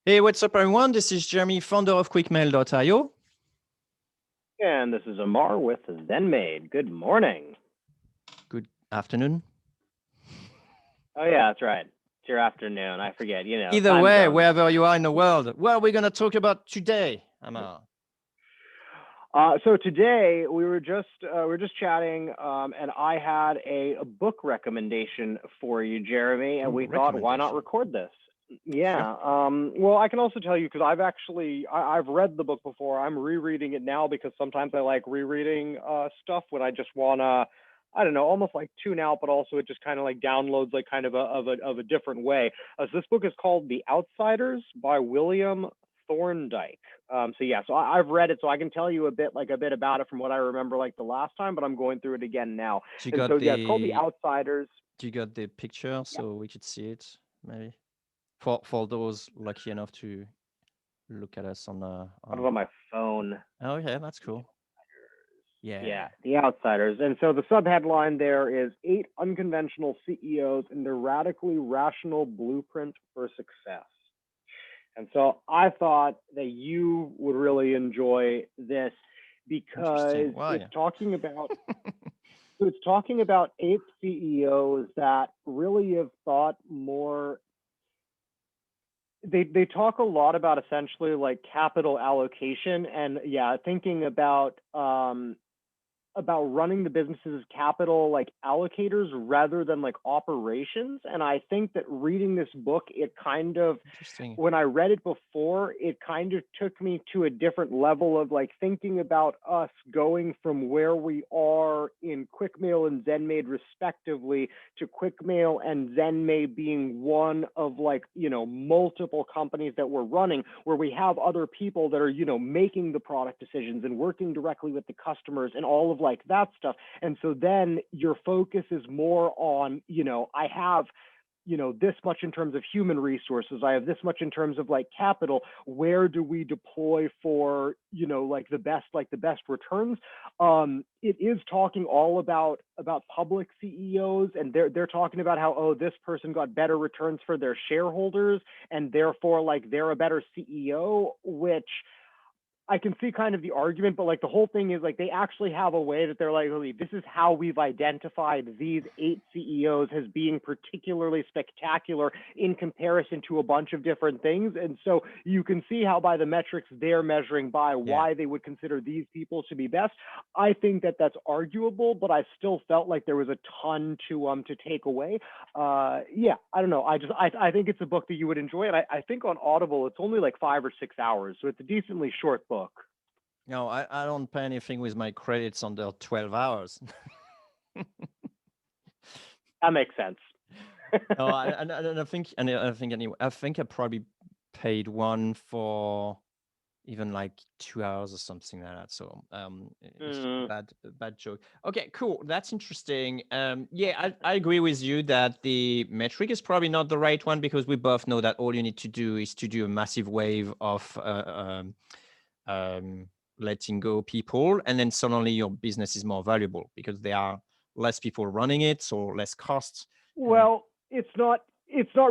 Hey, what's up, everyone? This is Jeremy, founder of QuickMail.io. And this is Amar with ZenMaid. Good morning. Good afternoon. Oh yeah, that's right. It's your afternoon. I forget. Either Time way, zones. wherever you are in the world, what are we going to talk about today, Amar? So today we were just chatting, and I had a book recommendation for you, Jeremy, and we thought, why not record this? Yeah. Sure. Well, I can also tell you because I've read the book before. I'm rereading it now because sometimes I like rereading stuff when I just wanna, I don't know, almost like tune out, but also it just kind of like downloads like kind of a different way. So this book is called The Outsiders by William Thorndike. So I've read it, so I can tell you a bit about it from what I remember like the last time, but I'm going through it again now. Do you And so got yeah, it's called The the Outsiders. do you got the picture Yeah. so we could see it, maybe? For those lucky enough to look at us on I was on my phone. Oh, yeah, that's cool. Yeah, Yeah. The Outsiders. And so the subheadline there is 8 unconventional CEOs and their radically rational blueprint for success. And so I thought that you would really enjoy this Interesting. because Why? it's talking about 8 CEOs that really have thought more. They talk a lot about essentially like capital allocation and yeah, thinking about running the businesses as capital like allocators rather than like operations. And I think that reading this book, it kind of, Interesting. when I read it before, it kind of took me to a different level of like thinking about us going from where we are in QuickMail and ZenMaid respectively to QuickMail and ZenMaid being one of like, multiple companies that we're running where we have other people that are, making the product decisions and working directly with the customers and all of like that stuff. And so then your focus is more on, I have this much in terms of human resources, I have this much in terms of like capital, where do we deploy for like the best returns. It is talking all about public CEOs, and they're talking about how, oh, this person got better returns for their shareholders and therefore like they're a better CEO, which I can see kind of the argument, but like the whole thing is like they actually have a way that they're like, really, this is how we've identified these 8 CEOs as being particularly spectacular in comparison to a bunch of different things. And so you can see how by the metrics they're measuring by why they would consider these people to be best. I think that that's arguable, but I still felt like there was a ton to take away. Yeah, I don't know. I think it's a book that you would enjoy, and I think on Audible it's only like 5 or 6 hours, so it's a decently short book. No, I don't pay anything with my credits under 12 hours. That makes sense. No, I think anyway, I think I probably paid one for even like 2 hours or something like that. So it's just a bad joke. Okay, cool. That's interesting. Yeah, I agree with you that the metric is probably not the right one because we both know that all you need to do is to do a massive wave of letting go people, and then suddenly your business is more valuable because there are less people running it, so less costs. Well, it's not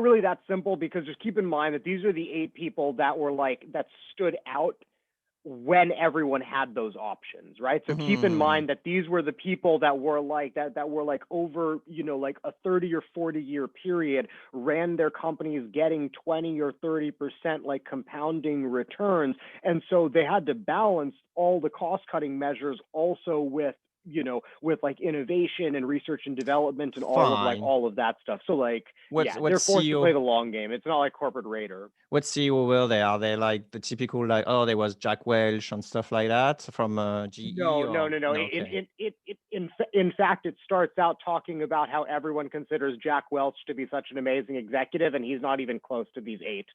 really that simple because just keep in mind that these are the 8 people that were like that stood out when everyone had those options, right? So keep in mind that these were the people that were like that were like over, like a 30 or 40-year period, ran their companies getting 20 or 30% like compounding returns. And so they had to balance all the cost cutting measures also with with like innovation and research and development and all of that stuff. So like, they're forced to play the long game. It's not like corporate raider. What CEO were they? Are they like the typical like, oh, there was Jack Welch and stuff like that from GE? No, no, Or no, no. no? Okay. In fact, it starts out talking about how everyone considers Jack Welch to be such an amazing executive, and he's not even close to these 8.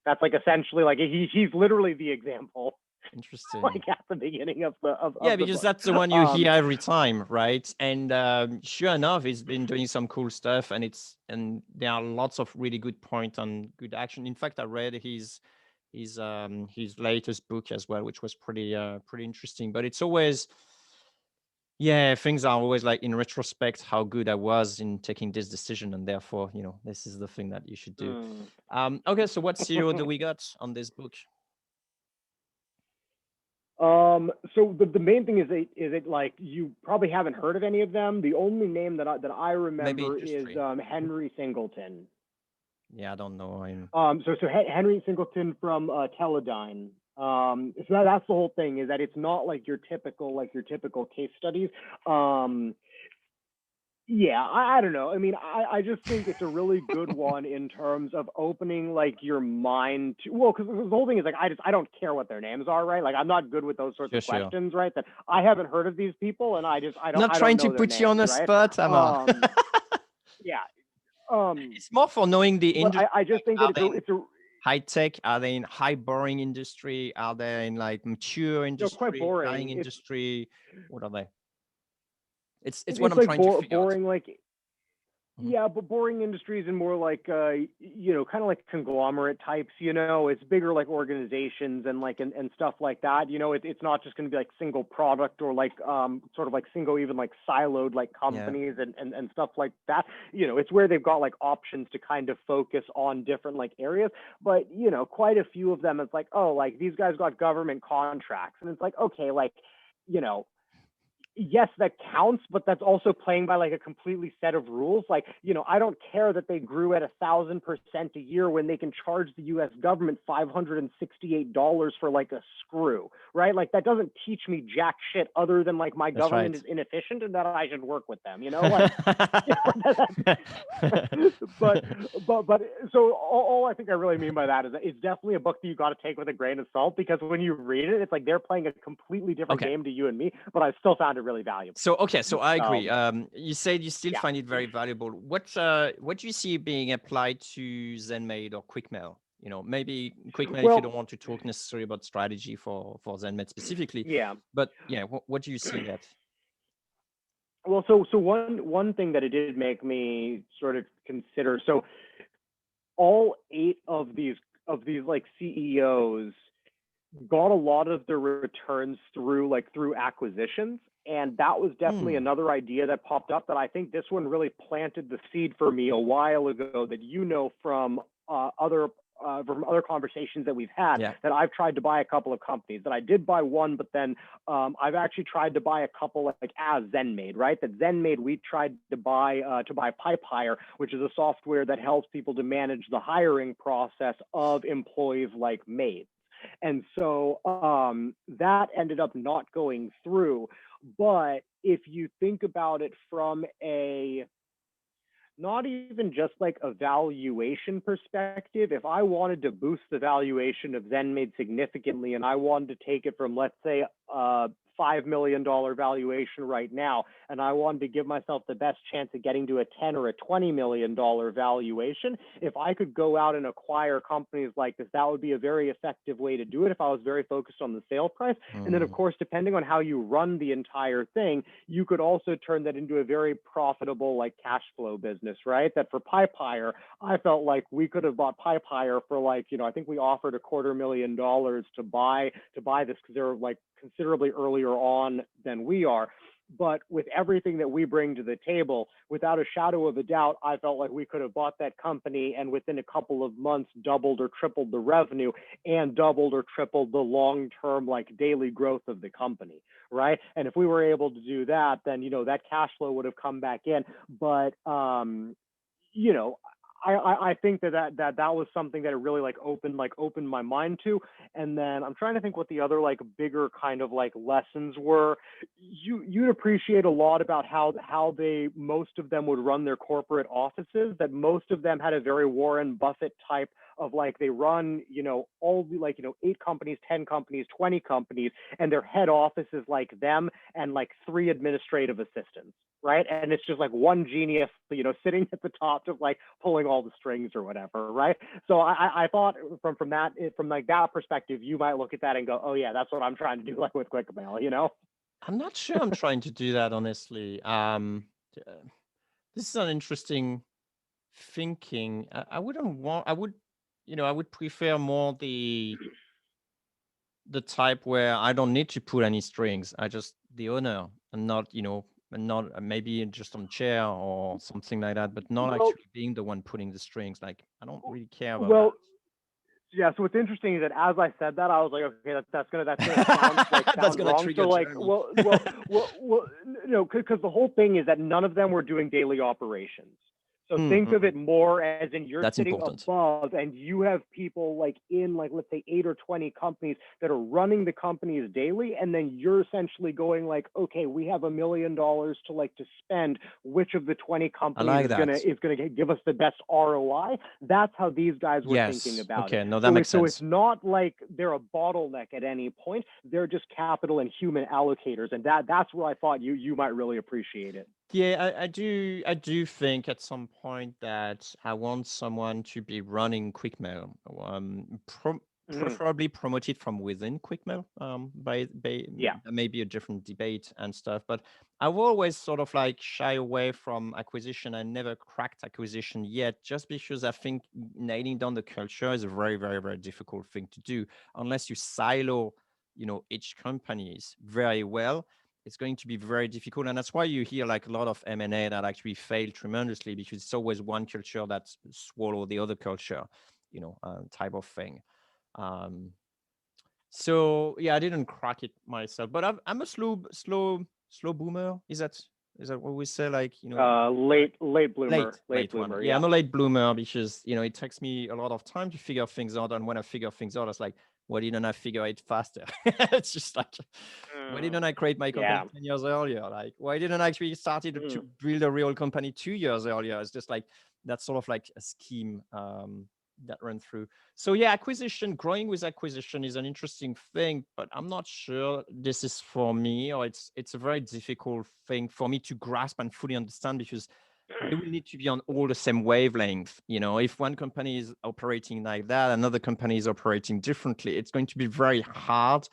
That's like essentially like he's literally the example. Interesting. Like at the beginning of the because book. that's the one you hear every time, right? And sure enough, he's been doing some cool stuff, and there are lots of really good point and good action. In fact, I read his latest book as well, which was pretty interesting. But it's always Yeah, things are always like in retrospect how good I was in taking this decision, and therefore, this is the thing that you should do. Mm. Okay, so what CEO do we got on this book? So the main thing is it like you probably haven't heard of any of them. The only name that I Maybe remember is industry. Henry Singleton. Yeah, I don't know. So Henry Singleton from Teledyne. So that's the whole thing, is that it's not like your typical case studies. Yeah, I don't know. I mean, I just think it's a really good one in terms of opening like your mind to, well, because the whole thing is like I don't care what their names are, right? Like I'm not good with those sorts Sure, of sure. questions, right? That I haven't heard of these people, and I Not don't trying to know their put you on names, the right? spot, Amar. Yeah. Um, It's more for knowing the but industry. I just think Are that they in it's a high tech? Are they in high boring industry? Are they in like mature quite industry, dying boring. industry? What are they? It's what It's I'm like trying to figure out. boring, like Mhm. yeah, but boring industries and more like kind of like conglomerate types. It's bigger like organizations and like and stuff like that. It's not just going to be like single product or like sort of like single even like siloed like Yeah. companies and stuff like that. It's where they've got like options to kind of focus on different like areas. But quite a few of them, it's like, oh, like these guys got government contracts, and it's like, okay, like you know yes, that counts, but that's also playing by like a completely set of rules. Like, I don't care that they grew at 1,000% a year when they can charge the US government $568 for like a screw, right? Like that doesn't teach me jack shit other than like my That's government right. is inefficient and that I should work with them, like but but so all I think I really mean by that is that it's definitely a book that you got to take with a grain of salt, because when you read it, it's like they're playing a completely different Okay. game to you and me, but I still found it really valuable. So I agree. So You said you still yeah. find it very valuable. What do you see being applied to ZenMaid or QuickMail? Maybe QuickMail if you Well, don't want to talk necessarily about strategy for ZenMaid specifically, yeah. but yeah, what do you see in that? Well, so one thing that it did make me sort of consider. So all 8 of these like CEOs got a lot of their returns through acquisitions, and that was definitely Hmm. another idea that popped up that I think this one really planted the seed for me a while ago, that from other conversations that we've had, Yeah. that I've tried to buy a couple of companies. That I did buy one, but then I've actually tried to buy a couple, like as ZenMaid, right? That ZenMaid, we tried to buy PipeHire, which is a software that helps people to manage the hiring process of employees like maids. And so that ended up not going through. But if you think about it from a not even just like a valuation perspective, if I wanted to boost the valuation of ZenMaid significantly and I wanted to take it from, let's say, $5 million valuation right now, and I wanted to give myself the best chance of getting to a $10 or a $20 million valuation, if I could go out and acquire companies like this, that would be a very effective way to do it if I was very focused on the sale price. And then, of course, depending on how you run the entire thing, you could also turn that into a very profitable like cash flow business, right? That for PipeHire, I felt like we could have bought PipeHire for like, I think we offered $250,000 to buy this, because they're like considerably earlier on than we are. But with everything that we bring to the table, without a shadow of a doubt, I felt like we could have bought that company and within a couple of months doubled or tripled the revenue and doubled or tripled the long-term like daily growth of the company, right? And if we were able to do that, then that cash flow would have come back in. But you know, I think that was something that it really like opened my mind to. And then I'm trying to think what the other like bigger kind of like lessons were. You'd appreciate a lot about how they, most of them would run their corporate offices, that most of them had a very Warren Buffett type of like, they run, all the like, 8 companies, 10 companies, 20 companies, and their head office is like them and like 3 administrative assistants, right? And it's just like one genius, sitting at the top, just like pulling all the strings or whatever, right? So I thought from like that perspective, you might look at that and go, oh yeah, that's what I'm trying to do, like with QuickMail. I'm not sure I'm trying to do that, honestly. This is an interesting thinking. I wouldn't want. I would prefer more the type where I don't need to pull any strings. I just the owner, and not, and not maybe just on chair or something like that, but not Well, actually being the one pulling the strings. Like, I don't really care about well, yeah. So what's interesting is that as I said that, I was like, okay, that's gonna sound that. That's sound gonna wrong. So trigger like, Jeremy. because the whole thing is that none of them were doing daily operations. So think of it more as in you're That's sitting important. above and you have people like in like, let's say 8 or 20 companies that are running the companies daily. And then you're essentially going like, okay, we have $1 million to spend. Which of the 20 I companies like is gonna give us the best ROI? That's how these guys were thinking Yes. about Okay. it. No, that makes So it's sense. not like they're a bottleneck at any point. They're just capital and human allocators. And that's where I thought you might really appreciate it. Yeah, I do think at some point that I want someone to be running QuickMail, Mhm. preferably promoted from within QuickMail. Yeah. That may be a different debate and stuff, but I've always sort of like shy away from acquisition. I never cracked acquisition yet, just because I think nailing down the culture is a very, very, very difficult thing to do unless you silo, each companies very well. It's going to be very difficult, and that's why you hear like a lot of M&A that actually fail tremendously, because it's always one culture that swallow the other culture, type of thing. um so yeah, I didn't crack it myself, but I'm a slow boomer. Is that what we say, like, Late late one? bloomer. Yeah, Yeah. I'm a late bloomer because it takes me a lot of time to figure things out, and when I figure things out, it's like, why didn't I figure it faster? It's just like, why didn't I create my company Yeah. 10 years earlier? Like, why didn't I actually started to Mhm. build a real company 2 years earlier? It's just like that's sort of like a scheme that run through. So yeah, growing with acquisition is an interesting thing, but I'm not sure this is for me, or it's a very difficult thing for me to grasp and fully understand, because they will need to be on all the same wavelength. If one company is operating like that, another company is operating differently, it's going to be very hard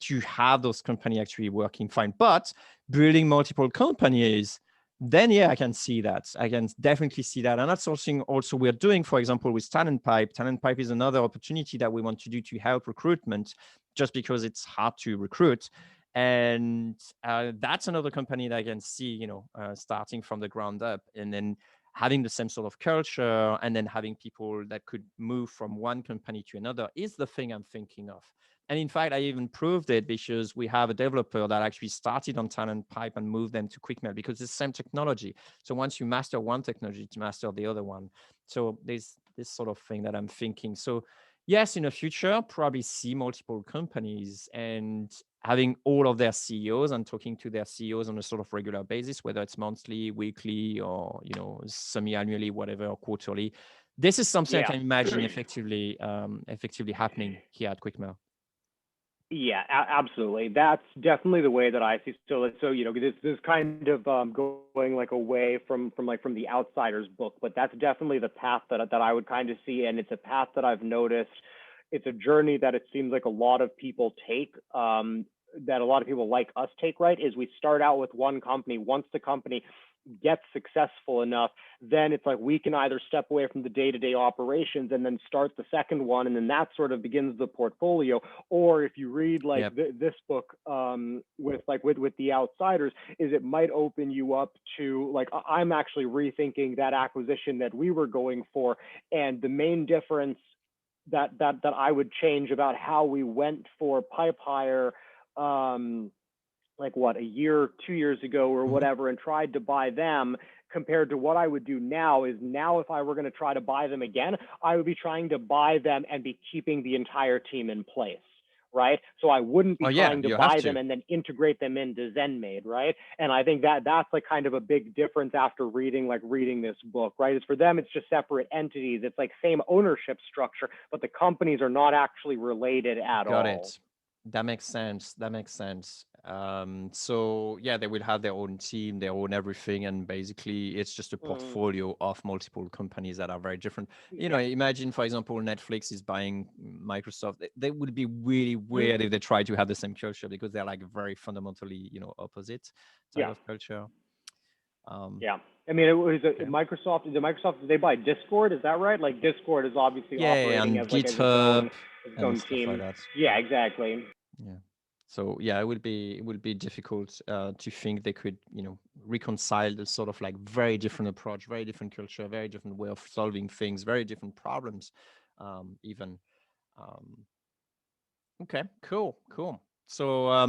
to have those companies actually working fine. But building multiple companies, then yeah, I can see that. I can definitely see that. And that's something also we're doing, for example, with Talent Pipe. Talent Pipe is another opportunity that we want to do to help recruitment, just because it's hard to recruit. And that's another company that I can see, starting from the ground up, and then having the same sort of culture, and then having people that could move from one company to another is the thing I'm thinking of. And in fact, I even proved it, because we have a developer that actually started on Talent Pipe and moved them to QuickMail, because it's the same technology. So once you master one technology, to master the other one. So there's this sort of thing that I'm thinking. So yes, in the future, probably see multiple companies and having all of their CEOs and talking to their CEOs on a sort of regular basis, whether it's monthly, weekly, or semi-annually, whatever, or quarterly. This is something I Yeah. can imagine effectively happening here at QuickMail. Yeah, absolutely. That's definitely the way that I see. So this kind of going like away from the Outsiders book, but that's definitely the path that I would kind of see, and it's a path that I've noticed. It's a journey that it seems like a lot of people take. That a lot of people like us take, right? Is we start out with one company. Once the company gets successful enough, then it's like we can either step away from the day-to-day operations and then start the second one, and then that sort of begins the portfolio. Or if you read like Yep. this book with the Outsiders, is it might open you up to like I'm actually rethinking that acquisition that we were going for, and the main difference that I would change about how we went for PipeHire like what, a year, 2 years ago or whatever, and tried to buy them, compared to what I would do now is, now if I were going to try to buy them again, I would be trying to buy them and be keeping the entire team in place, right? So I wouldn't be Oh yeah, trying to you have buy to. them and then integrate them into ZenMaid, right? And I think that's like kind of a big difference after reading this book, right? It's for them, it's just separate entities. It's like same ownership structure, but the companies are not actually related at Got all. it. That makes sense. So yeah, they will have their own team, their own everything, and basically it's just a portfolio of multiple companies that are very different. Yeah. Imagine, for example, Netflix is buying Microsoft. They would be really weird if they try to have the same culture, because they're like very fundamentally, opposite type Yeah. of culture. Yeah. I mean, it was Okay. Microsoft, did they buy Discord? Is that right? Like Discord is obviously Yeah, operating and as like as GitHub its and own stuff like team. that. Yeah, exactly. Yeah. So yeah, it will be difficult to think they could, you know, reconcile the sort of like very different approach, very different culture, very different way of solving things, very different problems, even. Um, okay, cool. So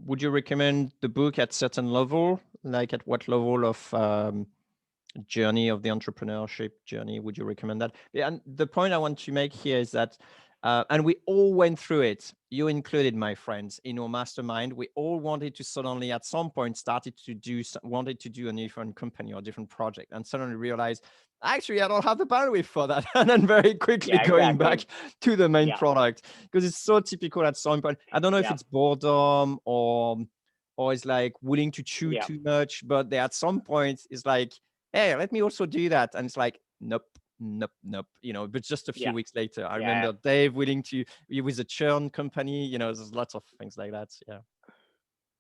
would you recommend the book at certain level? Like at what level of journey of the entrepreneurship journey would you recommend that? Yeah, and the point I want to make here is that and we all went through it, you included, my friends, in our mastermind. We all wanted to suddenly at some point wanted to do a different company or different project, and suddenly realized actually I don't have the bandwidth for that. And then very quickly Yeah, going exactly. back to the main Yeah. product, because it's so typical at some point. I don't know if Yeah. it's boredom or it's like willing to chew Yeah. too much, but they at some point is like, hey, let me also do that. And it's like, nope. You know, but just a few Yeah. weeks later, I Yeah. remember Dave willing to be with a churn company. You know, there's lots of things like that. Yeah.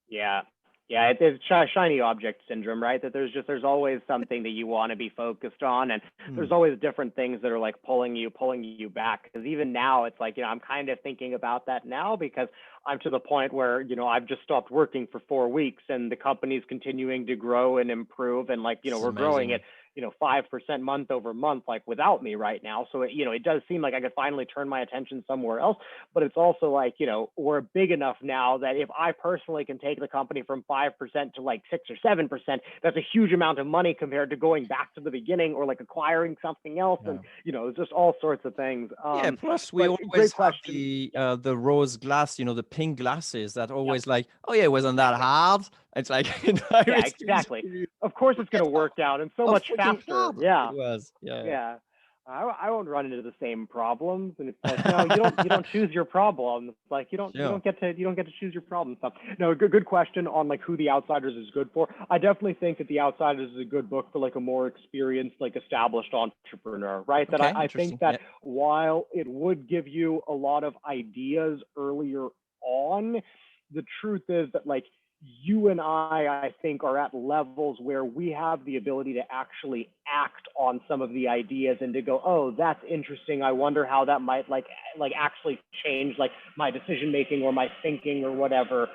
Yeah. Yeah, it's shiny object syndrome, right? That there's always something that you want to be focused on, and there's always different things that are like pulling you back. Because even now, it's like, you know, I'm kind of thinking about that now because I'm to the point where, you know, I've just stopped working for 4 weeks, and the company's continuing to grow and improve, and like, you know, This is we're growing amazing. at, you know, 5% month over month, like without me right now. So you know, it does seem like I could finally turn my attention somewhere else. But it's also like, you know, we're big enough now that if I personally can take the company from 5% to like 6 or 7%, that's a huge amount of money compared to going back to the beginning or like acquiring something else. Yeah. And, you know, it's just all sorts of things. Yeah, plus we But always great have question. the rose glass, you know, the pink glasses that Yep. always like, oh yeah, it wasn't that Exactly. hard. It's like Yeah, exactly. Of course it's going to work out and so how much freaking faster. hard Yeah. it was. Yeah. Yeah. I won't run into the same problems, and it's like, no, you don't choose your problems. It's like you Sure. don't get to choose your problem stuff. No, good question on like who The Outsiders is good for. I definitely think that The Outsiders is a good book for like a more experienced, like established entrepreneur, right? That Okay, I think interesting. that Yeah. while it would give you a lot of ideas earlier on, the truth is that like you and I think, are at levels where we have the ability to actually act on some of the ideas and to go, oh, that's interesting. I wonder how that might like actually change like my decision making or my thinking or whatever.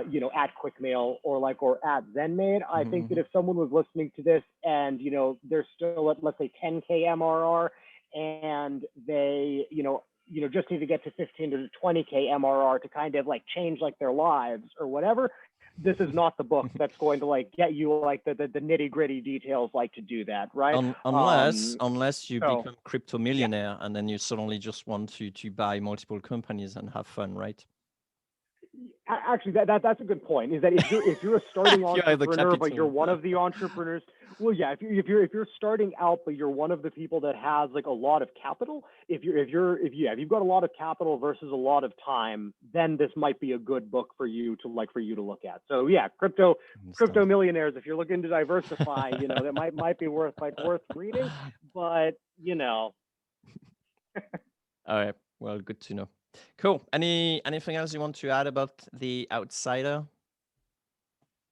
You know, at Quickmail or at ZenMaid. I think that if someone was listening to this and, you know, they're still at, let's say, 10K MRR, and they, you know, just need to get to 15 to 20K MRR to kind of like change like their lives or whatever, this is not the book that's going to like get you like the nitty gritty details like to do that, right? Unless you So become crypto yeah, millionaire and then you suddenly just want to buy multiple companies and have fun, right? actually that's a good point. Is that if you're a starting You have the entrepreneur but you're capital. one of the entrepreneurs, well, yeah, if you're starting out but you're one of the people that has like a lot of capital, if you've got a lot of capital versus a lot of time, then this might be a good book for you to look at. So yeah, crypto millionaires, if you're looking to diversify, you know, that might be worth reading, but you know. All right. Well, good to know. Cool. Anything else you want to add about The Outsider?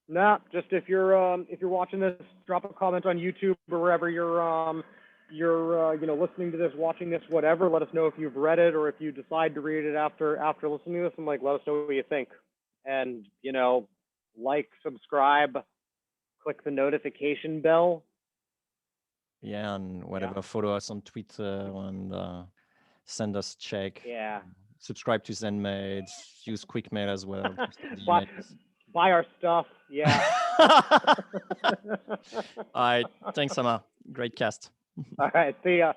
Nah, just if you're watching this, drop a comment on YouTube or wherever you're you know, listening to this, watching this, whatever. Let us know if you've read it or if you decide to read it after listening to this. And like, let us know what you think. And you know, like, subscribe, click the notification bell. Yeah, and whatever. Follow us on Twitter and send us check. Yeah. Subscribe to ZenMaid. Use Quickmail as well. Buy our stuff. Yeah. All right. Thanks, Sama. Great cast. All right. See ya.